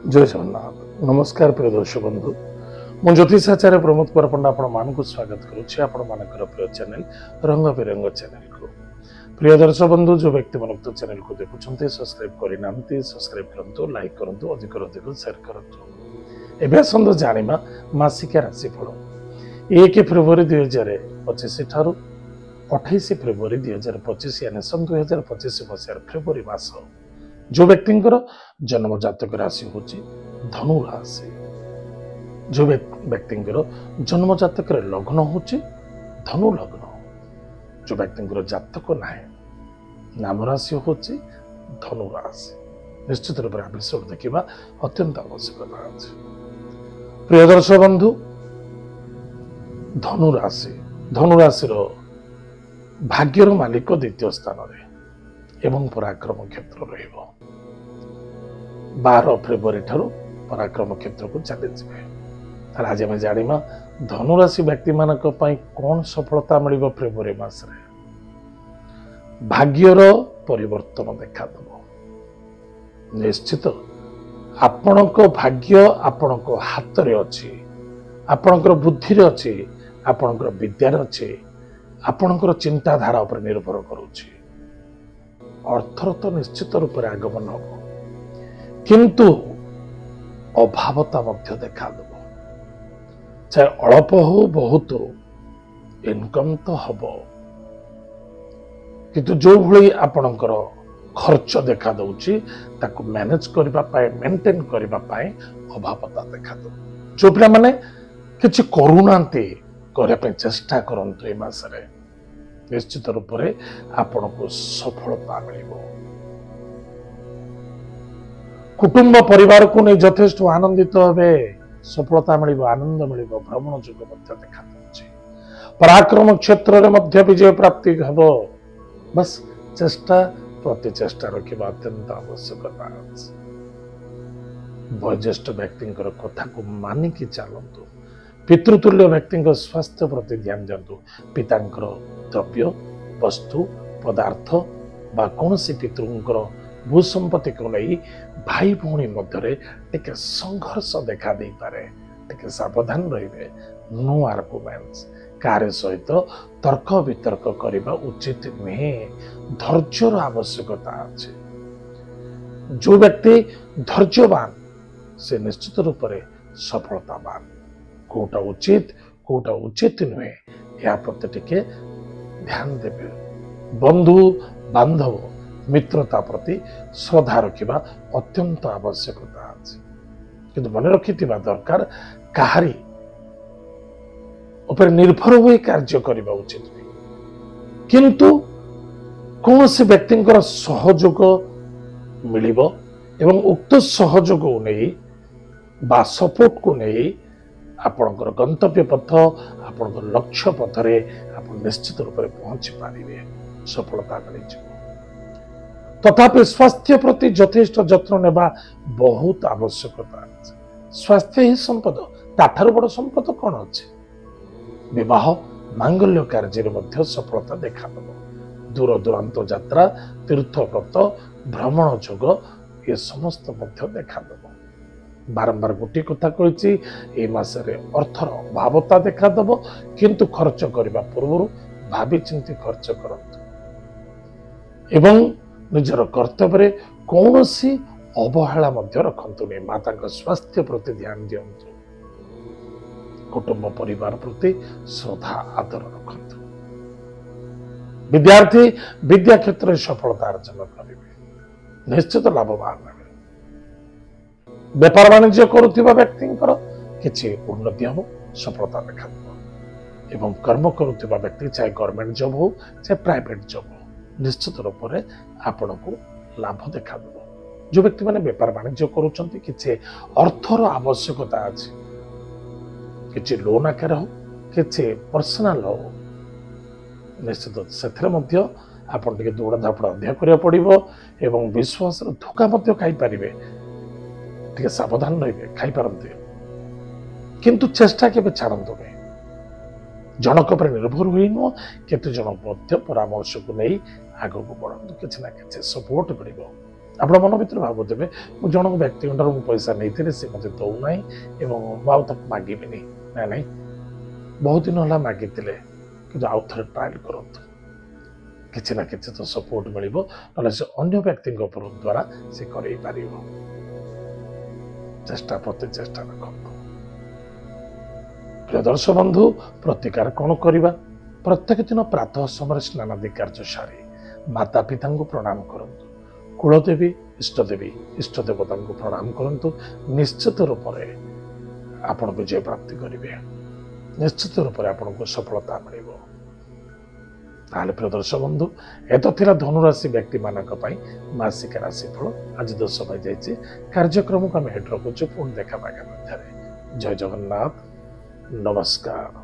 जय जगन्नाथ नमस्कार प्रिय दर्शक बंधु मु ज्योतिषाचार्य प्रमोद कुमार पंडा आपण स्वागत करुच्ची आपण प्रिय चैनल रंग बिरंग चैनल को प्रिय दर्शक बंधु जो व्यक्ति मन चैनल को देखुं सब्सक्राइब करना सब्सक्राइब करूँ लाइक करूँ अधिक अधिक शेयर करूँ एवं आसतु जाना मासिका राशिफल 1 फेब्रुआरी 2025 ठारू 28 फेब्रुआरी 2025 यानी सन 2025 मसीह फेब्रुआरी मास जो व्यक्ति जन्म जातक राशि हूँ धनु राशि जो व्यक्ति जन्म जातक लग्न हूँ धनु लग्न जो व्यक्ति जातक ना नाम राशि हूँ धनु राशि निश्चित रूप से विषय देखा अत्यंत आवश्यकता अच्छे प्रिय दर्शक बंधु धनु राशि भाग्यर मालिक द्वितीय स्थान एवं पराक्रम क्षेत्र रहिबो 12 फेब्रुआरी ठारू पराक्रम क्षेत्र को चली जाए आज आम जाना धनुराशि व्यक्ति मान कौन सफलता मिल फेब्रुआरी मास भाग्यर परिवर्तन देखा निश्चित आपण भाग्य आपण हाथ रे अच्छी आपणकर बुद्धि अच्छी आपणकर विद्यार अच्छी आपणकर चिंताधारा पर निर्भर करुच्ची अर्थर तो निश्चित रूप से आगमन हम किंतु अभावता देखा चाहे अल्प हो बहुत इनकम तो हम किंतु जो भली आपणकर खर्च देखा दउची ताकू मैनेज करबा मेंटेन करबा अभावता देखा दो जो पिला माने किछि करूनांती करबा चेष्टा करंतु ए मासरे निश्चित रूप से आपण को सफलता मिलिबो कुटुंब परिवार को नहीं यथेष्ट आनंदित हे सफलता मिलिबो आनंद मिलिबो भ्रमण जुग मध्य देखा दउची पराक्रम क्षेत्र रे मध्य विजय प्राप्ति हबो बस चेष्टा प्रति चेष्टा रखिबा अत्यंत आवश्यकता अछि वयोज्येष्ठ व्यक्ति कथा को मानिकी चलतु पितृतुल्य व्यक्ति स्वास्थ्य प्रति ध्यान दिंतु पिता द्रव्य वस्तु पदार्थ बा कौन सी पितृंकर भूसंपत्ति को नहीं भाई भौणी मध्य टिके संघर्ष देखा दे पारे टिके सावधान रहिबे नो आर्गुमेंट्स कार्य सहित तर्क वितर्क करबा उचित नुहे धैर्यर आवश्यकता अछि जो व्यक्ति धैर्यवान से निश्चित रूप से सफलतावान कोटा उचित नुहे या प्रति टिके ध्यान देवे बंधु बांधव मित्रता प्रति श्रद्धा रखिबा अत्यंत आवश्यकता अछि किंतु मन रखिथिबा दरकार काहारी ऊपर निर्भर हुए कार्य करबा उचित किंतु कौन से व्यक्ति सहयोग मिलिबो एवं उक्त सहयोग को नहीं बा सपोर्ट को नहीं आपणकर गंतव्य पथ आपणकर लक्ष्य पथरे आप निश्चित रूप से पहुंची पारे सफलता मिल तथापि स्वास्थ्य प्रति यथेष्ट जत्न नेबा बहुत आवश्यकता स्वास्थ्य ही संपद ताठार बड़ संपद कौन अच्छे विवाह मांगल्य कार्य मध्य सफलता देखा दूर दूरांत यात्रा तीर्थव्रत भ्रमण जोग ये समस्त मध्य देखा बारंबार गोटे कथा कही मासरे अर्थर अभावता देखा दब किंतु खर्च करने पूर्व भावी चिंती खर्च करंतु एवं निजर कर्तव्य कौन सी अवहेला मध्य रखंतु नहीं माता का स्वास्थ्य प्रति ध्यान दियंतु कुटुंब परिवार प्रति श्रद्धा आदर रखंतु विद्यार्थी विद्या क्षेत्र में सफलता अर्जन करेंगे निश्चित लाभवान हेबे व्यापार वाणिज्य करुवा व्यक्ति किसी उन्नति हम सफलता देखा एवं कर्म करुवा व्यक्ति चाहे गवर्नमेंट जॉब हो चाहे प्राइवेट जॉब हो निश्चित रूप से आपण को लाभ देखा जो व्यक्ति मैंने व्यापार वाणिज्य करुँच किसी अर्थर आवश्यकता अच्छी किसी लोन आकार हो किसी पर्सनाल हो निश्चित से आपड़ टे दौड़ा धापड़ा अधिक करा पड़ो एवं विश्वास धोखा खाई पारे टे सावधान रहिबे खाई पारते किंतु चेष्टा के छाड़तु नहीं जनक पर निर्भर हुई नुह केते जन परामर्श को नहीं आग को बढ़ातु किसी ना कि सपोर्ट मिल ଆପଣ ମନ ଭିତରେ ଭାବୁଥିବେ ମୁଁ ଜଣକ ବ୍ୟକ୍ତିଙ୍କଠାରୁ ମୁଁ ପଇସା ନେଇଥିଲି ସେ ମୋତେ ଦେଉନାହିଁ ଏବଂ ମୁଁ ଆଉ ତାକୁ ମାଗିବିନି। ନାଇଁ, ବହୁତ ଦିନ ହେଲା ମାଗିଥିଲେ, କିନ୍ତୁ ଆଉ ଥରେ ଟ୍ରାଏଲ୍ କରନ୍ତୁ। କିଛି ନା କିଛି ତ ସପୋର୍ଟ ମିଳିବ, ନହେଲେ ସେ ଅନ୍ୟ ବ୍ୟକ୍ତିଙ୍କ ଦ୍ୱାରା ସେ କରେଇ ପାରିବ। ଚେଷ୍ଟା ପ୍ରତି ଚେଷ୍ଟା ରଖନ୍ତୁ। ପ୍ରିୟ ଦର୍ଶକ ବନ୍ଧୁ, ପ୍ରତିକାର କ'ଣ କରିବା? ପ୍ରତ୍ୟେକ ଦିନ ପ୍ରାତଃ ସମୟରେ ସ୍ନାନାଦି କାର୍ଯ୍ୟ ସାରି ମାତା ପିତାଙ୍କୁ ପ୍ରଣାମ କରନ୍ତୁ। କୁଳଦେବୀ, ଇଷ୍ଟ ଦେବତାଙ୍କୁ ପ୍ରଣାମ କରନ୍ତୁ। ନିଶ୍ଚିତ ରୂପରେ ଆପଣ ବିଜୟ ପ୍ରାପ୍ତି କରିବେ। ନିଶ୍ଚିତ ରୂପରେ ଆପଣଙ୍କୁ ସଫଳତା ମିଳିବ। ତାହେଲେ ପ୍ରିୟ ଦର୍ଶକ ବନ୍ଧୁ, ଏତ ଥିଲା ଧନୁରାଶି ବ୍ୟକ୍ତିମାନଙ୍କ ପାଇଁ ମାସିକ ରାଶିଫଳ। ଆଜି ଦୋଷ ପାଇଯାଇଛି। କାର୍ଯ୍ୟକ୍ରମକୁ ଆମେ ଏଠି ରଖୁଛୁ। ପୁଣି ଦେଖା ପାଇବା ମଧ୍ୟରେ। ଜୟ ଜଗନ୍ନାଥ, ନମସ୍କାର।